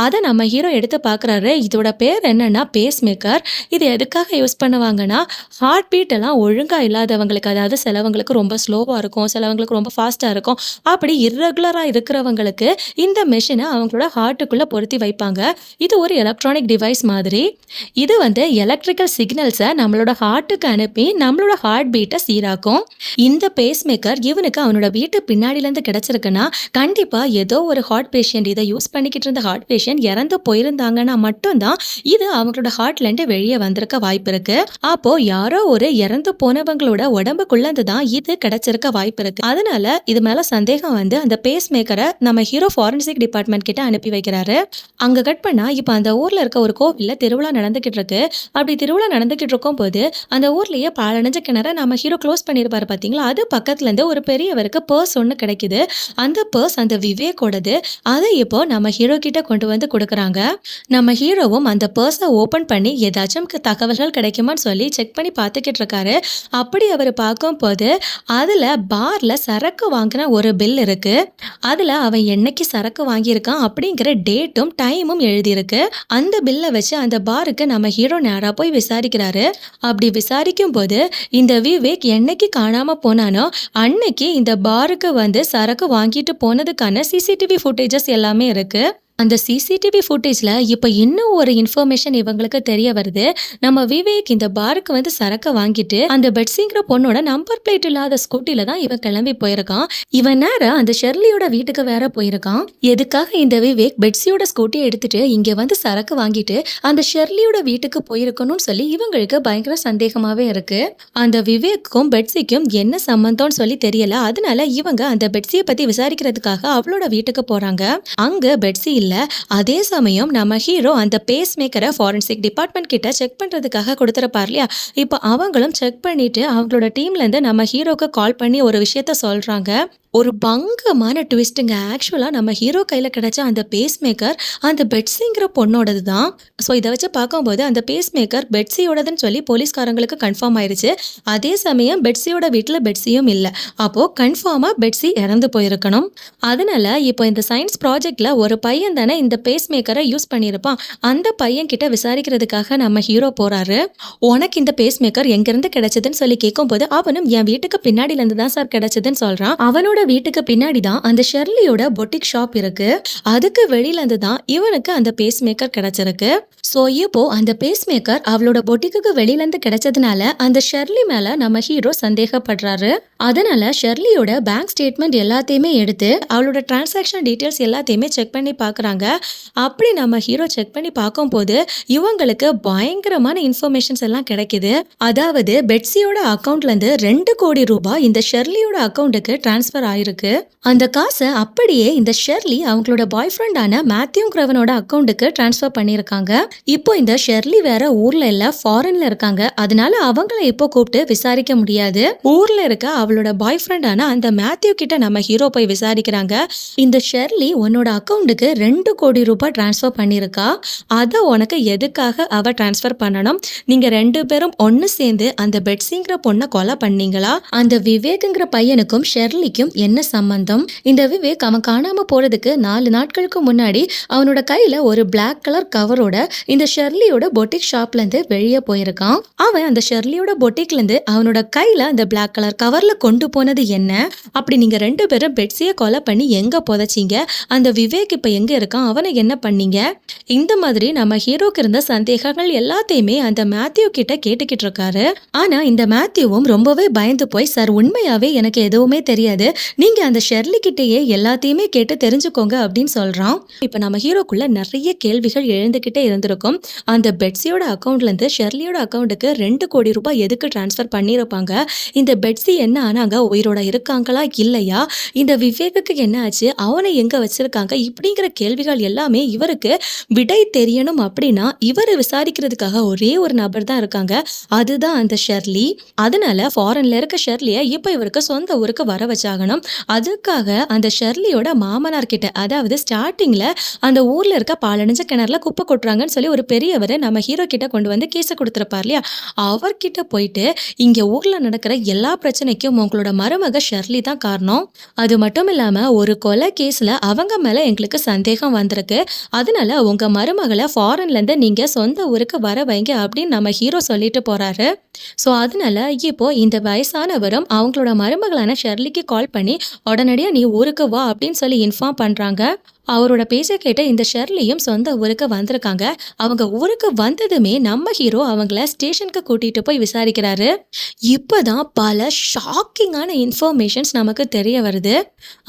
S1: அதை நம்ம ஹீரோ எடுத்து பார்க்குறாரு. இதோட பேர் என்னன்னா பேஸ் மேக்கர். இது எதுக்காக யூஸ் பண்ணுவாங்கன்னா ஹார்ட் பீட் எல்லாம் ஒழுங்காக இல்லாதவங்களுக்கு, அதாவது சிலவங்களுக்கு ரொம்ப ஸ்லோவாக இருக்கும், சிலவங்களுக்கு ரொம்ப ஃபாஸ்ட்டாக இருக்கும், அப்படி இர்ரெகுலராக இருக்கிறவங்களுக்கு இந்த மெஷினை அவங்களோட ஹார்ட்டுக்குள்ளே பொருத்தி வைப்பாங்க. இது ஒரு எலக்ட்ரானிக் டிவைஸ் மாதிரி. இது வந்து எலக்ட்ரிக்கல் சிக்னல்ஸை நம்மளோட ஹார்ட்டுக்கு அனுப்பி நம்மளோட ஹார்ட் பீட்டை சீராக்கும். இந்த பேஸ் மேக்கர் இவனுக்கு அவனோட வீட்டு பின்னாடிலேருந்து கிடைச்சிருக்குன்னா கண்டிப்பாக ஏதோ ஒரு ஹார்ட் பேஷண்ட், இதை யூஸ் பண்ணிக்கிட்டு இருந்த ஹார்ட் பேஷண்ட் இறந்து போயிருந்தாங்கன்னா மட்டும்தான் இது அவங்களோட ஹார்ட்லேருந்து வெளியே வந்திருக்க வாய்ப்பு இருக்கு. அப்போ யாரோ ஒரு இறந்து போனவங்களோட உடம்புக்குள்ளேருந்து தான் இது கிடைச்சிருக்க வாய்ப்பு இருக்கு. அதனால இது மேல சந்தேகம் வந்து அந்த பேஸ் மேக்கரை நம்ம ஹீரோ ஃபாரன்சிக் டிபார்ட்மெண்ட் கிட்ட அனுப்பி வைக்கிறாரு. அங்க கட் பண்ணா இப்போ அந்த ஊர்ல இருக்க ஒரு கோவில்ல திருவிழா நடந்துகிட்டு இருக்கு. அப்படி திருவிழா நடந்துகிட்டு இருக்கும் போது அந்த ஊர்லயே பாழடைஞ்ச கிணற நம்ம ஹீரோ க்ளோஸ் பண்ணியிருப்பாரு பார்த்தீங்களா, அது பக்கத்துல இருந்து ஒரு பெரியவருக்கு பர்ஸ் ஒன்று கிடைக்குது. அந்த பர்ஸ் அந்த விவேக்கோடது. அதை இப்போ நம்ம ஹீரோ கிட்ட கொண்டு வந்து கொடுக்குறாங்க. நம்ம ஹீரோவும் அந்த பர்ஸை ஓப்பன் பண்ணி ஏதாச்சும் தகவல்கள் கிடைக்குமான்னு சொல்லி செக் பண்ணி பார்த்துக்கிட்டு இருக்காரு. அப்படி அவர் பார்க்கும் போது அதில் பார்ல சரக்கு வாங்கின ஒரு பில் இருக்கு. அதில் அவன் என்னைக்கு சரக்கு வாங்கியிருக்கான் அப்படிங்கிற டேட்டும் டைமும் எழுதியிருக்கு. அந்த பில்லை வச்சு அந்த பாருக்கு நம்ம ஹீரோ நேராக போய் விசாரிக்கிறாரு. அப்படி விசாரிக்கும் போது இந்த விவேக் என்னைக்கு காணாம போனானோ அன்னைக்கு இந்த பாருக்கு வந்து சரக்கு வாங்கிட்டு போனதுக்கான சிசிடிவி ஃபுட்டேஜஸ் எல்லாமே இருக்கு. அந்த சிசிடிவி ஃபுட்டேஜில் இப்போ இன்னும் ஒரு இன்ஃபர்மேஷன் இவங்களுக்கு தெரிய வருது. நம்ம விவேக் இந்த பாருக்கு வந்து சரக்கை வாங்கிட்டு அந்த பெட்ஸிங்கிற பொண்ணோட நம்பர் பிளேட் இல்லாத ஸ்கூட்டில தான் இவன் கிளம்பி போயிருக்கான். இவன் நேரம் அந்த ஷெர்லியோட வீட்டுக்கு வேற போயிருக்கான். எதுக்காக இந்த விவேக் பெட்ஸியோட ஸ்கூட்டியை எடுத்துட்டு இங்கே வந்து சரக்கு வாங்கிட்டு அந்த ஷெர்லியோட வீட்டுக்கு போயிருக்கணும்னு சொல்லி இவங்களுக்கு பயங்கர சந்தேகமாகவே இருக்கு. அந்த விவேக்கும் பெட்ஸிக்கும் என்ன சம்பந்தம்னு சொல்லி தெரியல. அதனால இவங்க அந்த பெட்ஸியை பற்றி விசாரிக்கிறதுக்காக அவளோட வீட்டுக்கு போகிறாங்க. அங்கே பெட்ஸி இல்ல. அதே சமயம் நம்ம ஹீரோ அந்த பேஸ் மேக்கரை ஃபாரன்சிக் டிபார்ட்மெண்ட் கிட்ட செக் பண்றதுக்காக கொடுத்துருப்பார் இல்லையா, இப்போ அவங்களும் செக் பண்ணிட்டு அவங்களோட டீம்ல இருந்து நம்ம ஹீரோக்கு கால் பண்ணி ஒரு விஷயத்த சொல்றாங்க. ஒரு பங்கமான ட்விஸ்ட்டுங்க. ஆக்சுவலாக நம்ம ஹீரோ கையில் கிடைச்ச அந்த பேஸ் மேக்கர் அந்த பெட்ஸிங்கிற பொண்ணோடது தான். ஸோ இதை வச்சு பார்க்கும்போது அந்த பேஸ் மேக்கர் பெட்ஸியோடதுன்னு சொல்லி போலீஸ்காரங்களுக்கு கன்ஃபார்ம் ஆயிடுச்சு. அதே சமயம் பெட்ஸியோட வீட்டில் பெட்ஸியும் இல்லை. அப்போது கன்ஃபார்மாக பெட்ஸி இறந்து போயிருக்கணும். அதனால இப்போ இந்த சயின்ஸ் ப்ராஜெக்டில் ஒரு பையன் தானே இந்த பேஸ் மேக்கரை யூஸ் பண்ணியிருப்பான். அந்த பையன் கிட்ட விசாரிக்கிறதுக்காக நம்ம ஹீரோ போகிறாரு. உனக்கு இந்த பேஸ் மேக்கர் எங்கேருந்து கிடைச்சதுன்னு சொல்லி கேட்கும்போது அவனும் என் வீட்டுக்கு பின்னாடியிலேருந்து தான் சார் கிடைச்சதுன்னு சொல்கிறான். அவனோட வீட்டுக்கு பின்னாடி தான் அந்த ஷெர்லியோட பொட்டிக் ஷாப் இருக்கு. அதுக்கு வெளியில இருந்து தான் இவனுக்கு அந்த பேஸ் மேக்கர் கிடைச்சிருக்கு. ஸோ இப்போ அந்த பேஸ் மேக்கர் அவளோட பொட்டிக்கு வெளியில இருந்து கிடைச்சதுனால அந்த ஷெர்லி மேல நம்ம ஹீரோ சந்தேகப்படுறாரு. அதனால ஷெர்லியோட பேங்க் ஸ்டேட்மெண்ட் எல்லாத்தையுமே எடுத்து அவளோட டிரான்சாக்ஷன் டீட்டெயில்ஸ் எல்லாத்தையுமே செக் பண்ணி பார்க்குறாங்க. அப்படி நம்ம ஹீரோ செக் பண்ணி பார்க்கும்போது இவங்களுக்கு பயங்கரமான இன்ஃபர்மேஷன்ஸ் எல்லாம் கிடைக்குது. அதாவது பெட்ஸியோட அக்கௌண்ட்ல இருந்து 2 கோடி ரூபாய் இந்த ஷெர்லியோட அக்கௌண்ட்டுக்கு டிரான்ஸ்ஃபர் ஆயிருக்கு. அந்த காசை அப்படியே இந்த ஷெர்லி அவங்களோட பாய் ஃப்ரெண்டான மேத்யூங்கிறவனோட அக்கௌண்ட்டுக்கு டிரான்ஸ்ஃபர் பண்ணியிருக்காங்க. இப்போ இந்த ஷெர்லி வேற ஊர்ல இல்ல, ஃபாரின்ல இருக்காங்க. அதனால அவங்கள இப்போ கூப்பிட்டு விசாரிக்க முடியாது. ஊர்ல இருக்க அவளோட பாய் ஃப்ரெண்டான அந்த மேத்யூ கிட்ட நம்ம ஹீரோ போய் விசாரிக்கிறாங்க. இந்த ஷெர்லி உன்னோட அக்கௌண்ட்டுக்கு 2 கோடி ரூபாய் டிரான்ஸ்ஃபர் பண்ணியிருக்கா. அதை உனக்கு எதுக்காக அவ டிரான்ஸ்ஃபர் பண்ணணும்? நீங்க 2 பேரும் ஒன்னு சேர்ந்து அந்த பெட்ஸிங்கிற பொண்ணை கொலை பண்ணீங்களா? அந்த விவேக்குங்கிற பையனுக்கும் ஷெர்லிக்கும் என்ன சம்பந்தம்? இந்த விவேக் அவன் காணாம போறதுக்கு 4 நாட்களுக்கு முன்னாடி அவனோட கையில ஒரு பிளாக் கலர் கவரோட இந்த ஷெர்லியோட பொட்டிக் ஷாப்ல இருந்து வெளியே போயிருக்கான். அவன் அந்த ஷெர்லியோட பொட்டிக்ல இருந்து அவனோட கையில அந்த பிளாக் கலர் கவர்ல கொண்டு போனது என்ன? அப்படி நீங்க 2 பேரும் பெட்ஸியை கொலை பண்ணி எங்க புதைச்சிங்க? அந்த விவேக் இப்ப எங்க இருக்கான்? அவனை என்ன பண்ணீங்க? இந்த மாதிரி நம்ம ஹீரோக்கு இருந்த சந்தேகங்கள் எல்லாத்தையுமே அந்த மேத்யூ கிட்ட கேட்டுக்கிட்டு இருக்காரு. ஆனா இந்த மேத்யூவும் ரொம்பவே பயந்து போய், சார் உண்மையாவே எனக்கு எதுவுமே தெரியாது, நீங்க அந்த ஷெர்லி கிட்டயே எல்லாத்தையுமே கேட்டு தெரிஞ்சுக்கோங்க அப்படின்னு சொல்றான். இப்ப நம்ம ஹீரோக்குள்ள நிறைய கேள்விகள் எழுந்துகிட்டே இருந்திருக்கும். அந்த பெட்ஸியோட அக்கவுண்ட்ல இருந்து ஷெர்லியோட அக்கவுண்ட்டுக்கு 2 கோடி ரூபாய் எதுக்கு டிரான்ஸ்ஃபர் பண்ணியிருப்பாங்க? இந்த பெட்ஸி என்ன ஆனாங்க? உயிரோட இருக்காங்களா? இல்லையா? இந்த விவேக்குக்கு என்ன ஆச்சு? அவனை எங்க வச்சிருக்காங்க? இப்படிங்கிற கேள்விகள் எல்லாமே இவருக்கு விடை தெரியணும் அப்படின்னா, இவரு விசாரிக்கிறதுக்காக ஒரே ஒரு நபர் தான் இருக்காங்க. அதுதான் அந்த ஷெர்லி. அதனால ஃபாரின்ல இருக்க ஷெர்லிய இப்ப இவருக்கு சொந்த ஊருக்கு வர வச்சாகணும். அதுக்காக அந்த ஷெர்லியோட மாமனார் கிட்ட, அதாவது ஸ்டார்ட்டிங்ல அந்த ஊர்ல இருக்க பாழடைஞ்ச கிணறுல குப்பை கொட்டுறாங்கன்னு சொல்லி ஒரு பெரியவர் நம்ம ஹீரோ கிட்ட கொண்டு வந்து கேஸ குடுத்திருப்பார் இல்லையா? அவர்கிட்ட போயிட்டு, இங்க ஊர்ல நடக்கிற எல்லா பிரச்சனைக்கும் உங்களோட மருமக ஷெர்லி தான் காரணம். அது மட்டும் இல்லாம ஒரு கொலை கேஸ்ல அவங்க மேல எங்களுக்கு சந்தேகம் வந்திருக்கு. அதனால உங்க மருமகள ஃபாரின்ல இருந்து நீங்க சொந்த ஊருக்கு வர வைங்க அப்படின்னு நம்ம ஹீரோ சொல்லிட்டு போறாரு. ஸோ அதனால இப்போ இந்த வயசானவரும் அவங்களோட மருமகளான ஷெர்லிக்கு கால் பண்ணி உடனடியா நீ ஊருக்கு வா அப்படின்னு சொல்லி இன்ஃபார்ம் பண்றாங்க. அவரோட பேச்ச கேட்டு இந்த ஷெர்லியும் சொந்த ஊருக்கு வந்திருக்காங்க. அவங்க ஊருக்கு வந்ததுமே நம்ம ஹீரோ அவங்கள ஸ்டேஷனுக்கு கூட்டிட்டு போய் விசாரிக்கிறாரு. இப்பதான் பல ஷாக்கிங்கான இன்ஃபர்மேஷன்ஸ் நமக்கு தெரிய வருது.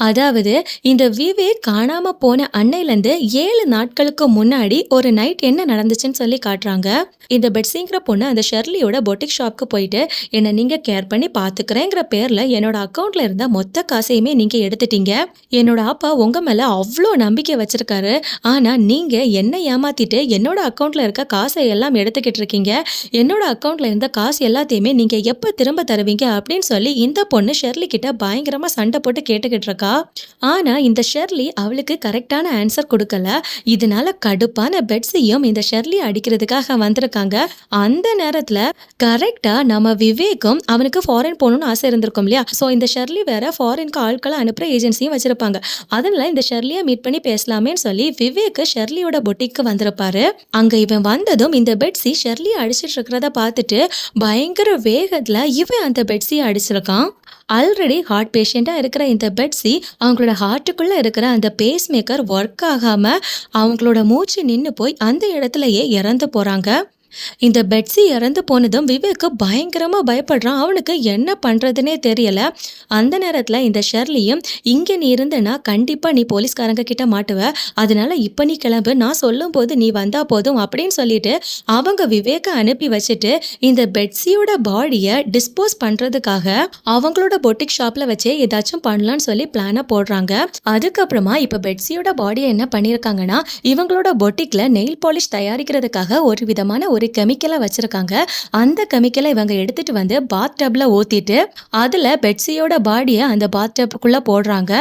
S1: அதாவது இந்த விவேக் காணாம போன அன்னையிலேருந்து 7 நாட்களுக்கு முன்னாடி ஒரு நைட் என்ன நடந்துச்சுன்னு சொல்லி காட்டுறாங்க. இந்த பெட்ஸிங்கிற பொண்ணு அந்த ஷெர்லியோட பொட்டிக் ஷாப்க்கு போயிட்டு, என்ன நீங்க கேர் பண்ணி பாத்துக்கிறேங்கிற பேர்ல என்னோட அக்கௌண்ட்ல இருந்த மொத்த காசையுமே நீங்க எடுத்துட்டீங்க. என்னோட அப்பா உங்க மேல அவ்வளோ நம்பிக்கை வச்சிருக்காரு. ஆனா நீங்க என்ன ஏமாத்திட்டு என்னோட அக்கௌண்ட்ல இருக்க காசை எல்லாம் எடுத்துக்கிட்டு இருக்கீங்க. என்னோட அக்கௌண்ட்ல இருந்த காசு எல்லாத்தையுமே நீங்க எப்ப திரும்ப தருவீங்க அப்படின்னு சொல்லி இந்த பொண்ணு ஷெர்லி கிட்ட பயங்கரமா சண்டை போட்டு கேட்டுக்கிட்டு இருக்கா. ஆனா இந்த ஷெர்லி அவளுக்கு கரெக்டான ஆன்சர் கொடுக்கல. இதனால கடுப்பான பெட்ஸியும் இந்த ஷெர்லி அடிக்கிறதுக்காக வந்திருக்காங்க. அந்த நேரத்துல கரெக்டா நம்ம விவேக்கும் அவனுக்கு ஃபாரின் போகணும்னு ஆசை இருந்திருக்கும் இல்லையா? ஸோ இந்த ஷெர்லி வேற ஃபாரின்க்கு ஆட்களை அனுப்புற ஏஜென்சியும் வச்சிருப்பாங்க. அதனால இந்த ஷெர்லியை மீட் பண்ணி பேசலாமேன்னு சொல்லி விவேக் ஷெர்லியோட பொட்டிக்கு வந்திருப்பாரு. அங்க இவன் வந்ததும் இந்த பெட்ஸி ஷெர்லியை அடிச்சிட்டு இருக்கிறத பார்த்துட்டு பயங்கர வேகத்துல இவன் அந்த பெட்ஸியை அடிச்சிருக்கான். ஆல்ரெடி ஹார்ட் பேஷண்டா இருக்கிற இந்த பெட்ஸி அவங்களோட ஹார்ட்டுக்குள்ள இருக்கிற அந்த பேஸ் மேக்கர் ஒர்க் ஆகாம அவங்களோட மூச்சு நின்று போய் அந்த இடத்துலயே இறந்து போறாங்க. இந்த பெட்ஸி இறந்து போனதும் விவேக்கு பயங்கரமா பயப்படுறான். அவனுக்கு என்ன பண்றதுன்னே தெரியல. அந்த நேரத்துல இந்த ஷெர்லியும், இங்க நீ இருந்தனா கண்டிப்பா நீ போலீஸ்காரங்க கிட்ட மாட்டுவ. அதனால இப்ப நீ கிளம்பு. நான் சொல்லும் போது நீ வந்தா போதும் அப்படின்னு சொல்லிட்டு அவங்க விவேக்க அனுப்பி வச்சுட்டு இந்த பெட்ஸியோட பாடிய டிஸ்போஸ் பண்றதுக்காக அவங்களோட பொட்டிக் ஷாப்ல வச்சே ஏதாச்சும் பண்ணலாம்னு சொல்லி பிளான போடுறாங்க. அதுக்கப்புறமா இப்ப பெட்ஸியோட பாடியை என்ன பண்ணிருக்காங்கன்னா, இவங்களோட பொட்டிக்ல நெயில் பாலிஷ் தயாரிக்கிறதுக்காக ஒரு விதமான ஒரு கெமிக்கலை வச்சிருக்காங்க. அந்த கெமிக்கலை இவங்க எடுத்துட்டு வந்து பாத் டப்ல ஊத்திட்டு அதுல பெட்ஸியோட பாடியை அந்த பாத் டப்புக்குள்ள போடுறாங்க.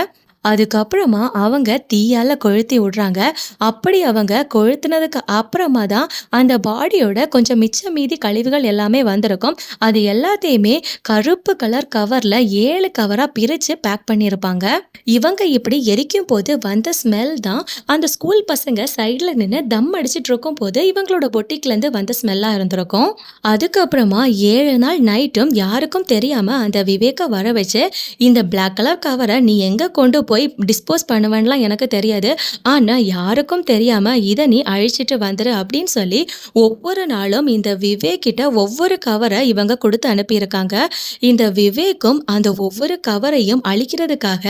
S1: அதுக்கப்புறமா அவங்க தீயால கொளுத்தி விடுறாங்க. அப்படி அவங்க கொளுத்துனதுக்கு அப்புறமா தான் அந்த பாடியோட கொஞ்சம் மிச்ச மீதி கழிவுகள் எல்லாமே வந்திருக்கும். அது எல்லாத்தையுமே கருப்பு கலர் கவர்ல 7 கவரா பிரிச்சு பேக் பண்ணியிருப்பாங்க. இவங்க இப்படி எரிக்கும் போது வந்த ஸ்மெல் தான் அந்த ஸ்கூல் பசங்க சைட்ல நின்று தம் அடிச்சிட்டு இருக்கும் போது இவங்களோட பொட்டிக்ல இருந்து வந்த ஸ்மெல்லா இருந்திருக்கும். அதுக்கப்புறமா 7 நாள் நைட்டும் யாருக்கும் தெரியாம அந்த விவேக்க வர வச்சு, இந்த பிளாக் கலர் கவரை நீ எங்க கொண்டு போய் டிஸ்போஸ் பண்ணுவேன்லாம் எனக்கு தெரியாது. ஆனா யாருக்கும் தெரியாம இதை நீ அழிச்சிட்டு வந்துரு அப்படின்னு சொல்லி ஒவ்வொரு நாளும் இந்த விவேக் கிட்ட ஒவ்வொரு கவரை இவங்க கொடுத்து அனுப்பியிருக்காங்க. இந்த விவேக்கும் அந்த ஒவ்வொரு கவரையும் அழிக்கிறதுக்காக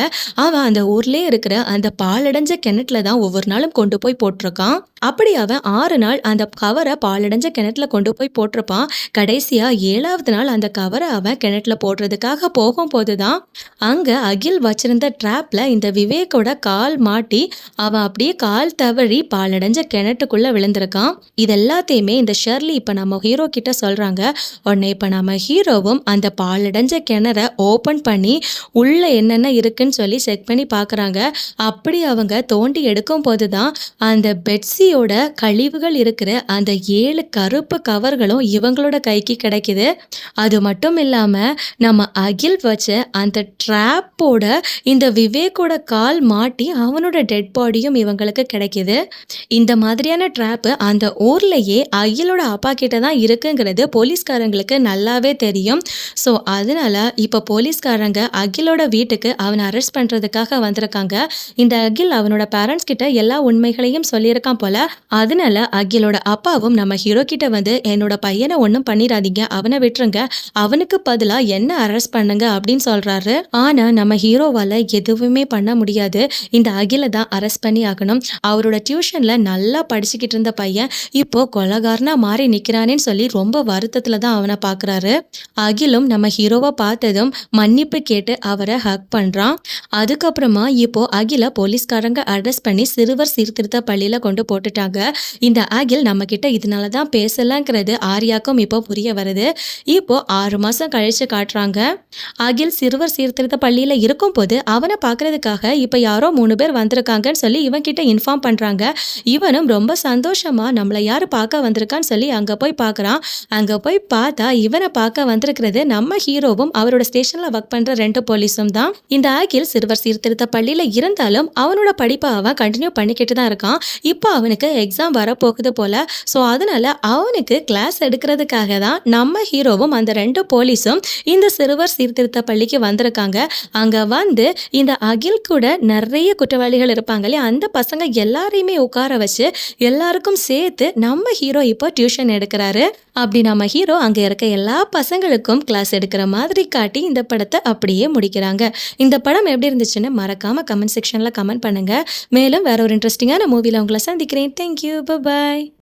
S1: அவன் அந்த ஊர்லயே இருக்கிற அந்த பாழடைஞ்ச கிணற்றுல தான் ஒவ்வொரு நாளும் கொண்டு போய் போட்டிருக்கான். அப்படி அவன் 6 நாள் அந்த கவரை பாழடைஞ்ச கிணற்றுல கொண்டு போய் போட்டிருப்பான். கடைசியா 7வது நாள் அந்த கவரை அவன் கிணற்றுல போடுறதுக்காக போகும்போதுதான் அங்க அகில் வச்சிருந்த ட்ராப்ல இந்த விவேக்கோட கால் மாட்டி அவன் அப்படியே கால் தவறி பாழடைஞ்ச கிணற்றுக்குள்ள விழுந்திருக்கான். இது எல்லாத்தையுமே இந்த ஷெர்லி இப்ப நம்ம ஹீரோ கிட்ட சொல்றாங்க. உடனே இப்ப நம்ம ஹீரோவும் அந்த பாழடைஞ்ச கிணற ஓபன் பண்ணி உள்ள என்னென்ன இருக்குன்னு சொல்லி செக் பண்ணி பாக்குறாங்க. அப்படி அவங்க தோண்டி எடுக்கும் போதுதான் அந்த பெட்ஸியோட கழிவுகள் இருக்கிற அந்த 7 கருப்பு கவர்களும் இவங்களோட கைக்கு கிடைக்குது. அது மட்டும் இல்லாம நம்ம அகில் வச்ச அந்த ட்ராப்போட இந்த விவேக்கோட கால் மாட்டி அவனோட டெட் பாடியும் இவங்களுக்கு கிடைக்குது. இந்த மாதிரியான ட்ராப் அந்த ஊர்லயே அகிலோட அப்பா கிட்ட தான் இருக்குங்கிறது போலீஸ்காரங்களுக்கு நல்லாவே தெரியும். ஸோ அதனால இப்ப போலீஸ்காரங்க அகிலோட வீட்டுக்கு அவனை அரெஸ்ட் பண்றதுக்காக வந்திருக்காங்க. இந்த அகில் அவனோட பேரண்ட்ஸ் கிட்ட எல்லா உண்மைகளையும் சொல்லியிருக்கான் போல. அதனால அகிலோட அப்பாவும் நம்ம ஹீரோ கிட்ட வந்து என்னோட பையனை ஒன்றும் பண்ணிடாதீங்க, அவனை விட்டுருங்க, அவனுக்கு பதிலா என்ன அரெஸ்ட் பண்ணுங்க அப்படின்னு சொல்றாரு. ஆனா நம்ம ஹீரோவால எதுவுமே பண்ண முடியாது. இந்த அகில தான் அரெஸ்ட் பண்ணி ஆகணும். அவரோட டியூஷன்ல நல்லா படிச்சுக்கிட்டு இருந்த பையன் இப்போ கொலைகாரனா மாறி நிக்கிறானேன்னு சொல்லி ரொம்ப வருத்தத்துல தான் அவனை பாக்குறாரு. அகிலும் நம்ம ஹீரோவை பார்த்ததும் மன்னிப்பு கேட்டு அவரை ஹக் பண்றான். அதுக்கப்புறமா இப்போ அகில போலீஸ்காரங்க அரெஸ்ட் பண்ணி சிறுவர் சீர்திருத்த பள்ளியில கொண்டு போட்டுட்டாங்க. இந்த அகில் நம்ம கிட்ட இதனாலதான் பேசலங்கிறது ஆர்யாக்கும் இப்போ புரிய வருது. இப்போ 6 மாசம் கழிச்சு காட்டுறாங்க. அகில் சிறுவர் சீர்திருத்த பள்ளியில இருக்கும் போது அவனை பாக்குறதுக்காக இப்ப யாரோ 3 பேர் வந்திருக்காங்கன்னு சொல்லி இவன் கிட்ட இன்ஃபார்ம் பண்றாங்க. இவனும் ரொம்ப சந்தோஷமா நம்மள யாரு பார்க்க வந்திருக்கான்னு சொல்லி அங்க போய் பார்க்கறான். அங்க போய் பார்த்தா இவனை பார்க்க வந்திருக்கிறது நம்ம ஹீரோவும் அவரோட ஸ்டேஷன்ல ஒர்க் பண்ற 2 போலீஸும் தான். இந்த அகில் சிறுவர் சீர்திருத்த பள்ளியில இருந்தாலும் அவனோட படிப்பை அவன் கண்டினியூ பண்ணிக்கிட்டு தான் இருக்கான். இப்போ அவனுக்கு எக்ஸாம் வரப்போகுது போல. ஸோ அதனால அவனுக்கு கிளாஸ் எடுக்கிறதுக்காக தான் நம்ம ஹீரோவும் அந்த 2 போலீஸும் இந்த சிறுவர் சீர்திருத்த பள்ளிக்கு வந்திருக்காங்க. அங்க வந்து இந்த அகில் கூட நிறைய குற்றவாளிகள் இருப்பாங்க இல்லையா, அந்த பசங்க எல்லாரையுமே உட்கார வச்சு எல்லாருக்கும் சேர்த்து நம்ம ஹீரோ இப்போ டியூஷன் எடுக்கிறாரு. அப்படி நம்ம ஹீரோ அங்க இருக்க எல்லா பசங்களுக்கும் கிளாஸ் எடுக்கிற மாதிரி காட்டி இந்த படத்தை அப்படியே முடிக்கிறாங்க. இந்த படம் எப்படி இருந்துச்சுன்னு மறக்காம கமெண்ட் செக்ஷன்ல கமெண்ட் பண்ணுங்க. மேலும் வேற ஒரு இன்ட்ரெஸ்டிங்கான மூவில உங்களை சந்திக்கிறேன். Thank you, by.